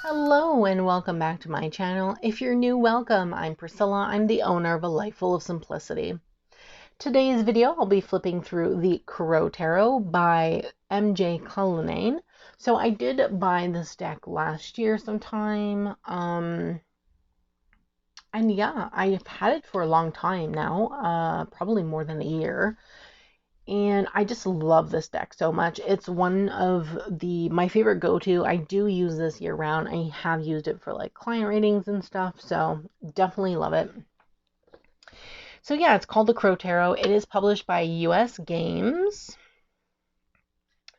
Hello and welcome back to my channel. If you're new, welcome. I'm Priscilla. I'm the owner of A Life Full of Simplicity. Today's video, I'll be flipping through the Crow Tarot by MJ Cullinane. So I did buy this deck last year sometime. And yeah, I've had it for a long time now, probably more than a year. And I just love this deck so much. It's one of my favorite go-to. I do use this year round. I have used it for like client readings and stuff, so definitely love it. So yeah, it's called the Crow Tarot. It is published by US Games.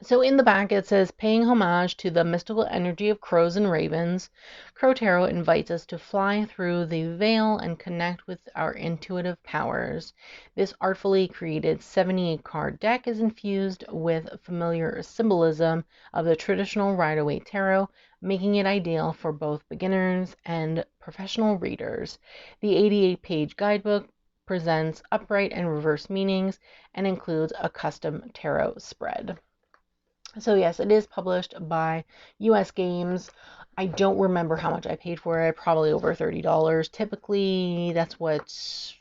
So in the back it says, paying homage to the mystical energy of crows and ravens, Crow Tarot invites us to fly through the veil and connect with our intuitive powers. This artfully created 78-card deck is infused with familiar symbolism of the traditional Rider-Waite Tarot, making it ideal for both beginners and professional readers. The 88-page guidebook presents upright and reverse meanings and includes a custom tarot spread. So yes, it is published by US Games. I don't remember how much I paid for it, probably over $30. Typically, that's what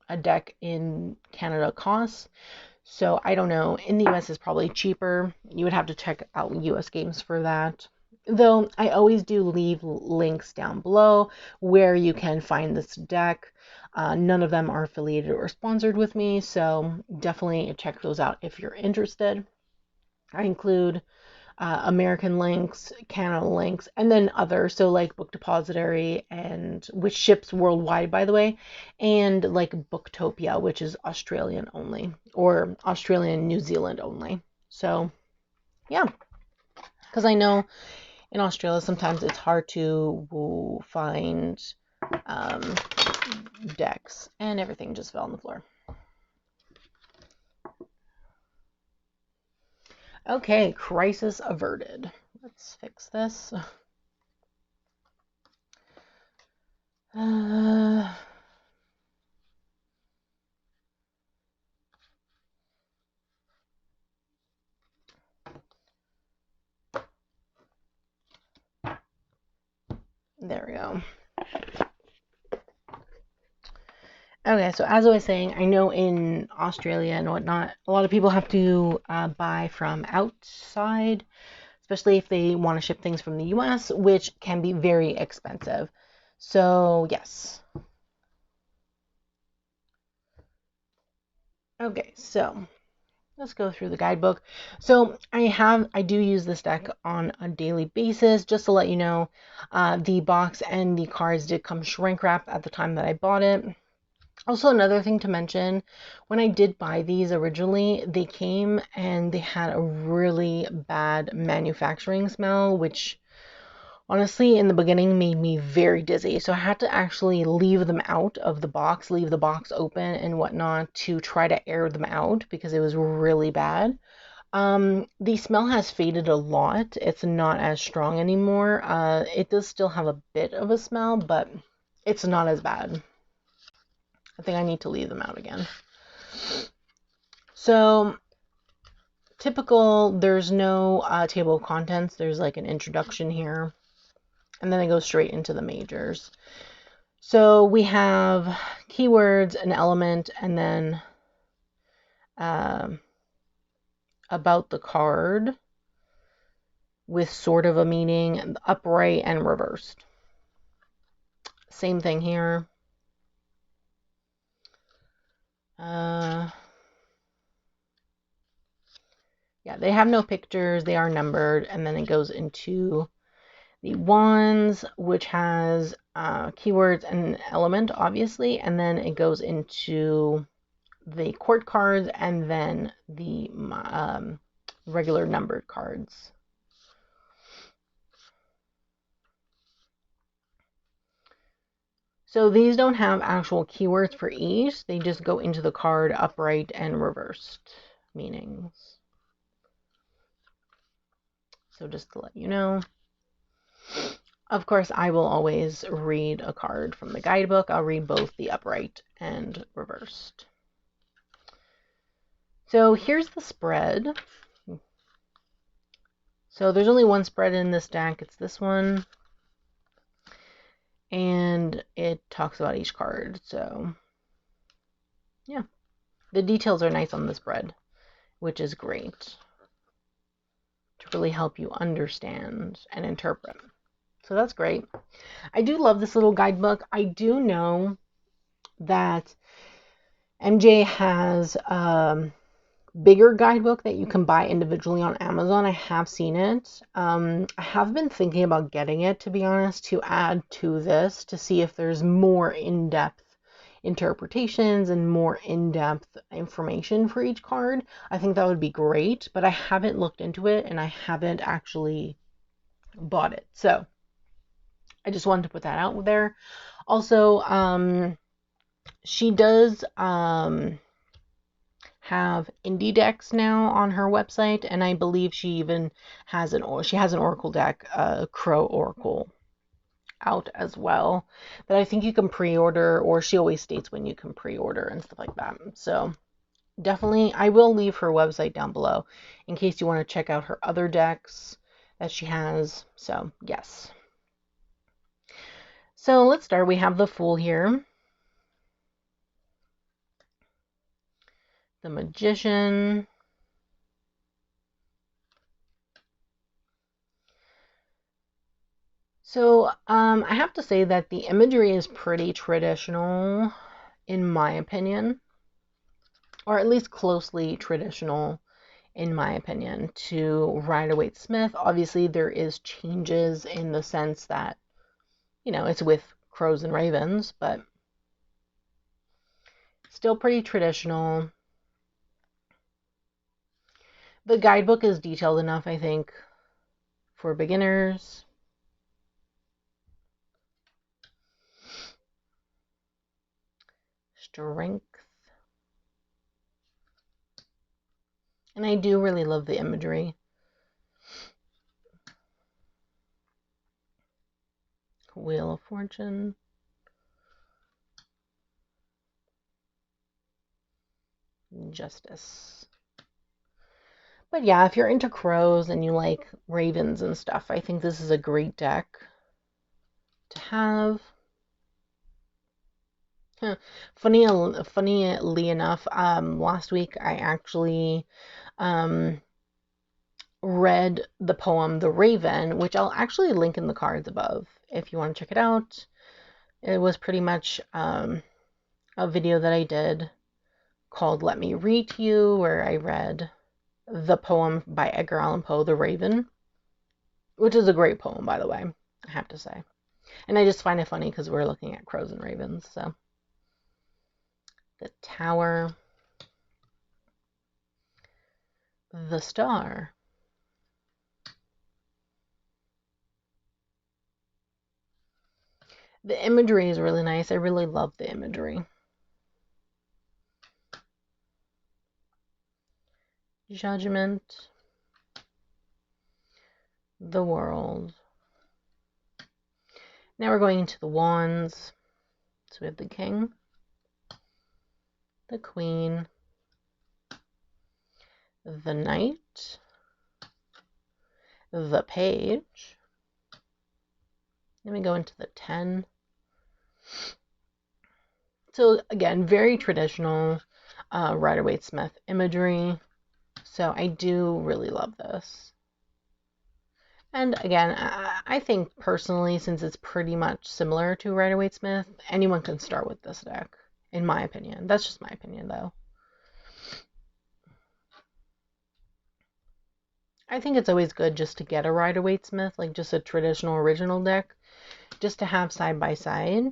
a deck in Canada costs. So I don't know. In the US is probably cheaper. You would have to check out US Games for that. Though I always do leave links down below where you can find this deck. None of them are affiliated or sponsored with me, so definitely check those out if you're interested. I include American links, Canada links, and then others. So like Book Depository, and which ships worldwide, by the way, and like Booktopia, which is Australian only, or Australian New Zealand only. So yeah, because I know in Australia sometimes it's hard to find decks, and everything just fell on the floor. Okay, crisis averted. Let's fix this. There we go. Okay, so as I was saying, I know in Australia and whatnot, a lot of people have to buy from outside, especially if they want to ship things from the US, which can be very expensive. So, yes. Okay, so let's go through the guidebook. So I do use this deck on a daily basis. Just to let you know, the box and the cards did come shrink wrapped at the time that I bought it. Also, another thing to mention, when I did buy these originally, they came and they had a really bad manufacturing smell, which honestly in the beginning made me very dizzy. So I had to actually leave them out of the box, leave the box open and whatnot to try to air them out because it was really bad. The smell has faded a lot. It's not as strong anymore. It does still have a bit of a smell, but it's not as bad. I think I need to leave them out again. So, typical, there's no table of contents. There's like an introduction here. And then it goes straight into the majors. So, we have keywords, an element, and then about the card with sort of a meaning, upright and reversed. Same thing here. Yeah, they have no pictures. They are numbered. And then it goes into the wands, which has keywords and an element, obviously. And then it goes into the court cards and then the regular numbered cards. So these don't have actual keywords for each. They just go into the card upright and reversed meanings. So just to let you know. Of course, I will always read a card from the guidebook. I'll read both the upright and reversed. So here's the spread. So there's only one spread in this deck. It's this one. and it talks about each card. So yeah, the details are nice on this spread, which is great to really help you understand and interpret. So that's great. I do love this little guidebook. I do know that MJ has bigger guidebook that you can buy individually on Amazon. I have seen it. I have been thinking about getting it, to be honest, to add to this to see if there's more in-depth interpretations and more in-depth information for each card. I think that would be great, but I haven't looked into it and I haven't actually bought it. So I just wanted to put that out there. Also, she does have indie decks now on her website, and I believe she even has an oracle deck, Crow Oracle, out as well, that I think you can pre-order, or she always states when you can pre-order and stuff like that. So definitely, I will leave her website down below in case you want to check out her other decks that she has. So yes. So let's start. We have the Fool here, the Magician, so I have to say that the imagery is pretty traditional, in my opinion, or at least closely traditional, in my opinion, to Rider-Waite-Smith. Obviously, there is changes in the sense that, you know, it's with crows and ravens, but still pretty traditional. The guidebook is detailed enough, I think, for beginners. Strength. And I do really love the imagery. Wheel of Fortune. Justice. But yeah, if you're into crows and you like ravens and stuff, I think this is a great deck to have. Funnily enough, last week I actually read the poem The Raven, which I'll actually link in the cards above if you want to check it out. It was pretty much a video that I did called Let Me Read to You, where I read the poem by Edgar Allan Poe, The Raven, which is a great poem, by the way, I have to say. And I just find it funny because we're looking at crows and ravens. So the Tower, the Star, the imagery is really nice. I really love the imagery. Judgment, the World. Now we're going into the Wands. So we have the King, the Queen, the Knight, the Page. Then we go into the 10. So again, very traditional Rider-Waite-Smith imagery. So I do really love this. And again, I think personally, since it's pretty much similar to Rider-Waite-Smith, anyone can start with this deck, in my opinion. That's just my opinion, though. I think it's always good just to get a Rider-Waite-Smith, like just a traditional original deck, just to have side by side.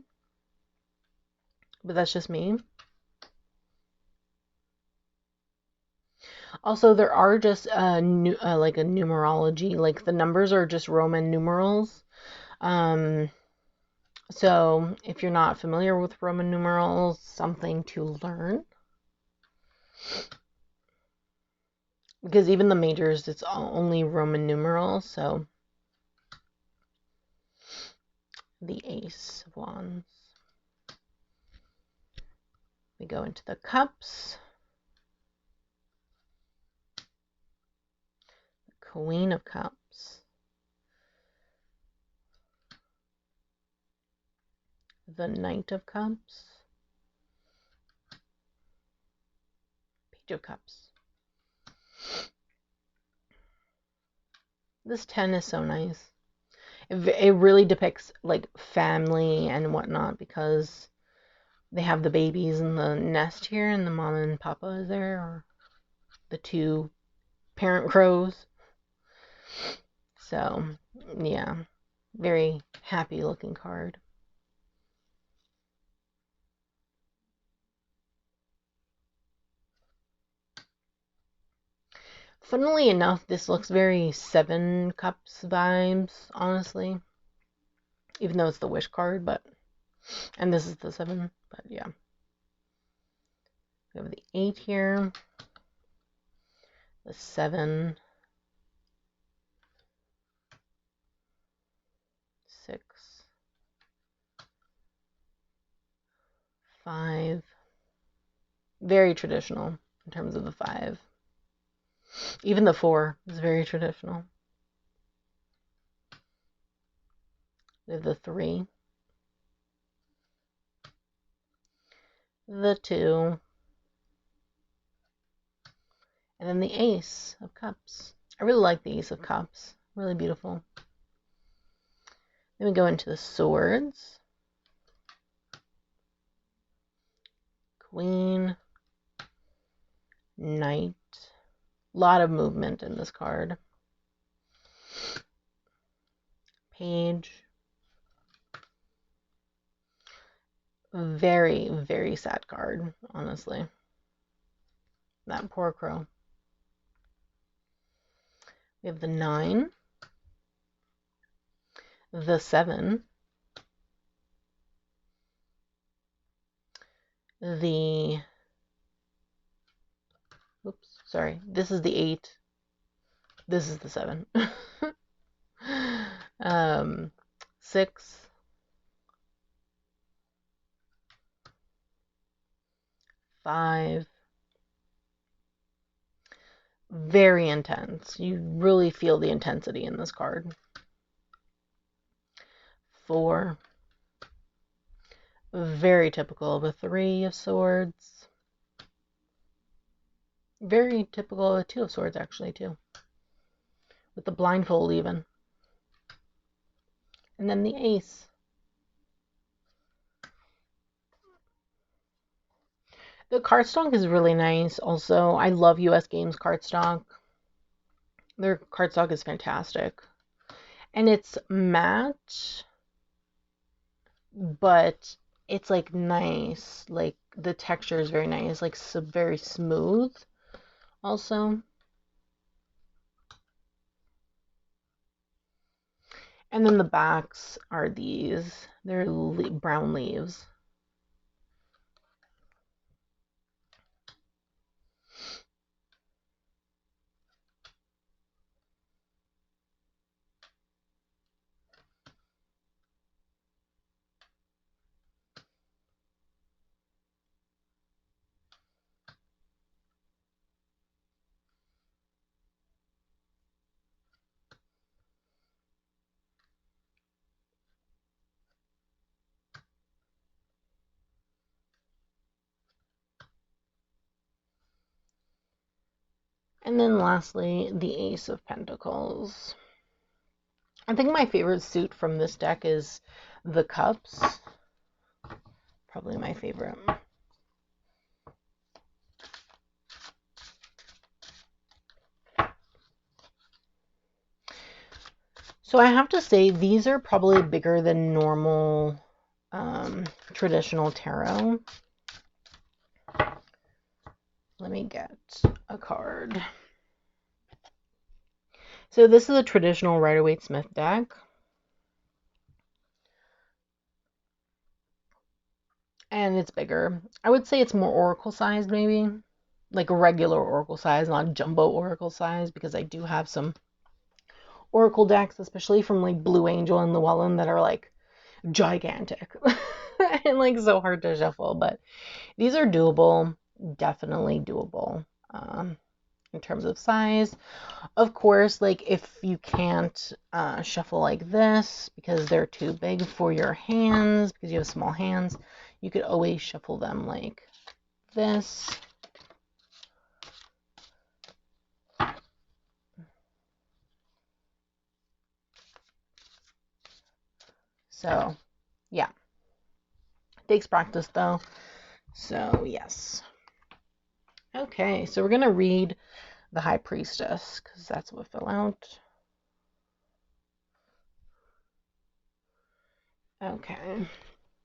But that's just me. Also, there are just like a numerology, like the numbers are just Roman numerals. So if you're not familiar with Roman numerals, something to learn. Because even the majors, it's only Roman numerals, so the Ace of Wands. We go into the Cups. The Queen of Cups. the Knight of Cups, Page of Cups. This 10 is so nice. It really depicts like family and whatnot because they have the babies in the nest here and the mama and papa is there, or the two parent crows. So, yeah, very happy looking card. Funnily enough, this looks very Seven Cups vibes, honestly. Even though it's the Wish card, but... And this is the 7, but yeah. We have the 8 here. The 7. 6. 5. Very traditional in terms of the 5. Even the 4 is very traditional. We have the 3. The 2. And then the Ace of Cups. I really like the Ace of Cups. Really beautiful. Then we go into the Swords. Queen. Knight. A lot of movement in this card. Page. Very, very sad card, honestly. That poor crow. We have the 9. The 7. The... Oops, sorry. This is the 8. This is the 7. 6. 5. Very intense. You really feel the intensity in this card. 4. Very typical of a 3 of Swords. Very typical of a 2 of Swords, actually, too. With the blindfold, even. And then the Ace. The cardstock is really nice. Also, I love US Games cardstock. Their cardstock is fantastic. And it's matte, but it's like nice. Like the texture is very nice. Like very smooth also. And then the backs are these. They're brown leaves. And then lastly, the Ace of Pentacles. I think my favorite suit from this deck is the Cups. Probably my favorite. So I have to say these are probably bigger than normal traditional tarot. Let me get a card. So this is a traditional Rider-Waite-Smith deck. And it's bigger. I would say it's more oracle sized, maybe. Like a regular oracle size, not jumbo oracle size, because I do have some oracle decks, especially from like Blue Angel and Llewellyn, that are like gigantic and like so hard to shuffle. But these are doable, definitely doable. in terms of size. Of course, like if you can't shuffle like this because they're too big for your hands, because you have small hands, you could always shuffle them like this. So, yeah. Takes practice though. So, yes. Okay, so we're going to read the High Priestess because that's what fell out. Okay,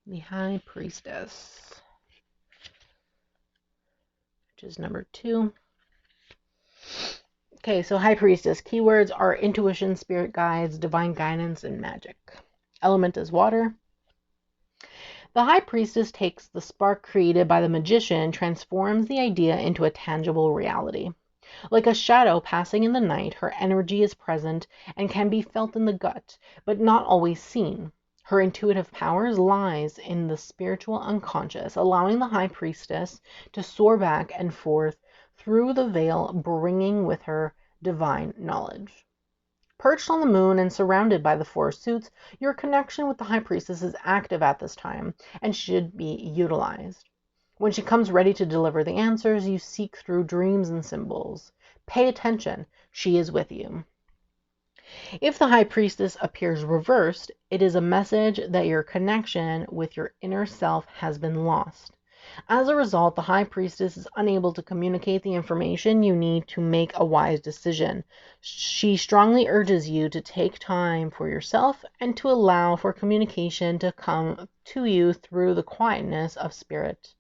the High Priestess, which is number 2. Okay, so High Priestess. Keywords are intuition, spirit guides, divine guidance, and magic. Element is water. The High Priestess takes the spark created by the magician and transforms the idea into a tangible reality. Like a shadow passing in the night, her energy is present and can be felt in the gut, but not always seen. Her intuitive powers lies in the spiritual unconscious, allowing the High Priestess to soar back and forth through the veil, bringing with her divine knowledge. Perched on the moon and surrounded by the 4 suits, your connection with the High Priestess is active at this time and should be utilized. When she comes ready to deliver the answers, you seek through dreams and symbols. Pay attention, she is with you. If the High Priestess appears reversed, it is a message that your connection with your inner self has been lost. As a result, the High Priestess is unable to communicate the information you need to make a wise decision. She strongly urges you to take time for yourself and to allow for communication to come to you through the quietness of spirit.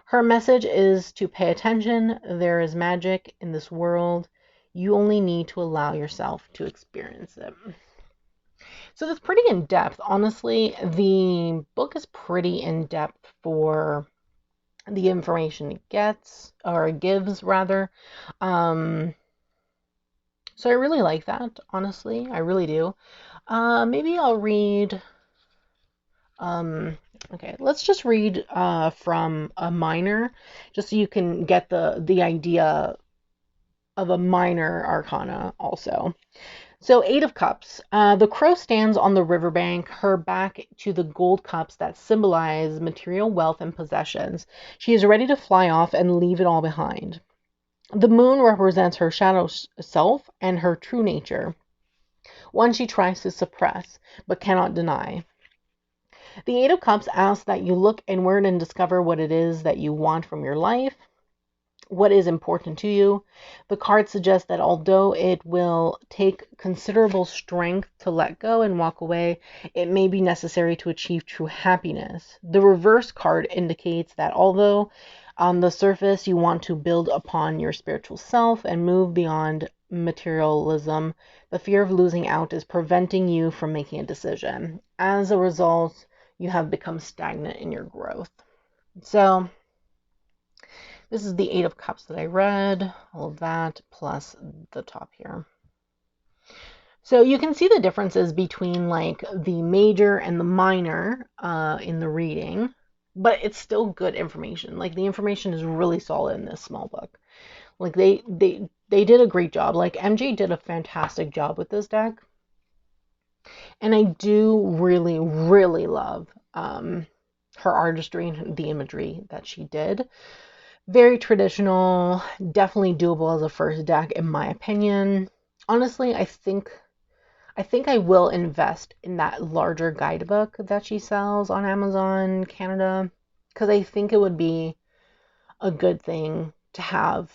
Her message is to pay attention. There is magic in this world. You only need to allow yourself to experience it. So that's pretty in-depth. Honestly, the book is pretty in-depth for the information it gets, or gives rather. So I really like that, honestly. I really do. Maybe I'll read, okay, let's just read from a minor, just so you can get the idea of a minor arcana also. So 8 of Cups. The crow stands on the riverbank, her back to the gold cups that symbolize material wealth and possessions. She is ready to fly off and leave it all behind. The moon represents her shadow self and her true nature, one she tries to suppress but cannot deny. The 8 of Cups asks that you look inward and discover what it is that you want from your life. What is important to you. The card suggests that although it will take considerable strength to let go and walk away, it may be necessary to achieve true happiness. The reverse card indicates that although on the surface you want to build upon your spiritual self and move beyond materialism, the fear of losing out is preventing you from making a decision. As a result, you have become stagnant in your growth. So this is the 8 of Cups that I read, all of that, plus the top here. So you can see the differences between like the major and the minor in the reading, but it's still good information. Like the information is really solid in this small book. Like they did a great job. Like MJ did a fantastic job with this deck. And I do really, really love her artistry and the imagery that she did. Very traditional, definitely doable as a first deck in my opinion. Honestly, I think I will invest in that larger guidebook that she sells on Amazon Canada, because I think it would be a good thing to have.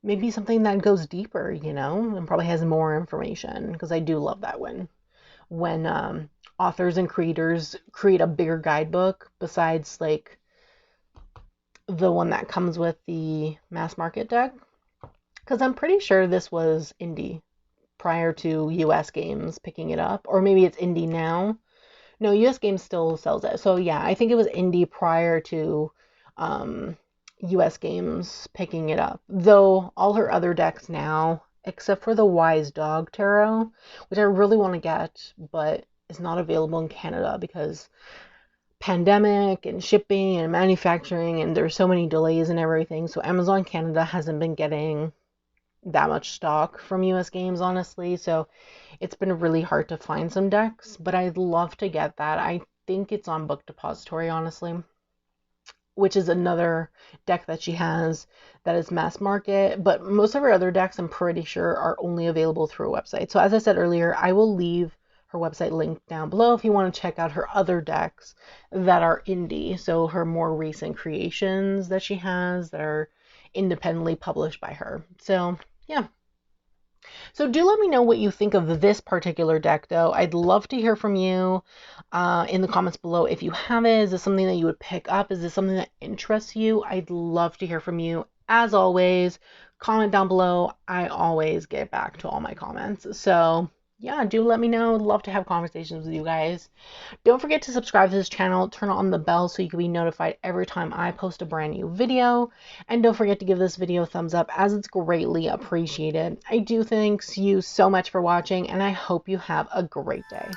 Maybe something that goes deeper, and probably has more information, because I do love that when authors and creators create a bigger guidebook besides like the one that comes with the mass market deck, because I'm pretty sure this was indie prior to US Games picking it up, or maybe it's indie now. No, US Games still sells it. So yeah, I think it was indie prior to US Games picking it up. Though all her other decks now, except for the Wise Dog Tarot, which I really want to get, but is not available in Canada because pandemic and shipping and manufacturing, and there's so many delays and everything. So Amazon Canada hasn't been getting that much stock from US Games, honestly. So it's been really hard to find some decks, but I'd love to get that. I think it's on Book Depository, honestly, which is another deck that she has that is mass market. But most of her other decks, I'm pretty sure, are only available through a website. So as I said earlier, I will leave her website linked down below if you want to check out her other decks that are indie. So her more recent creations that she has that are independently published by her. So yeah. So do let me know what you think of this particular deck, though. I'd love to hear from you in the comments below. If you have it, is this something that you would pick up? Is this something that interests you? I'd love to hear from you. As always, comment down below. I always get back to all my comments. So yeah, do let me know. I'd love to have conversations with you guys. Don't forget to subscribe to this channel, turn on the bell so you can be notified every time I post a brand new video. And don't forget to give this video a thumbs up, as it's greatly appreciated. I do thank you so much for watching, and I hope you have a great day.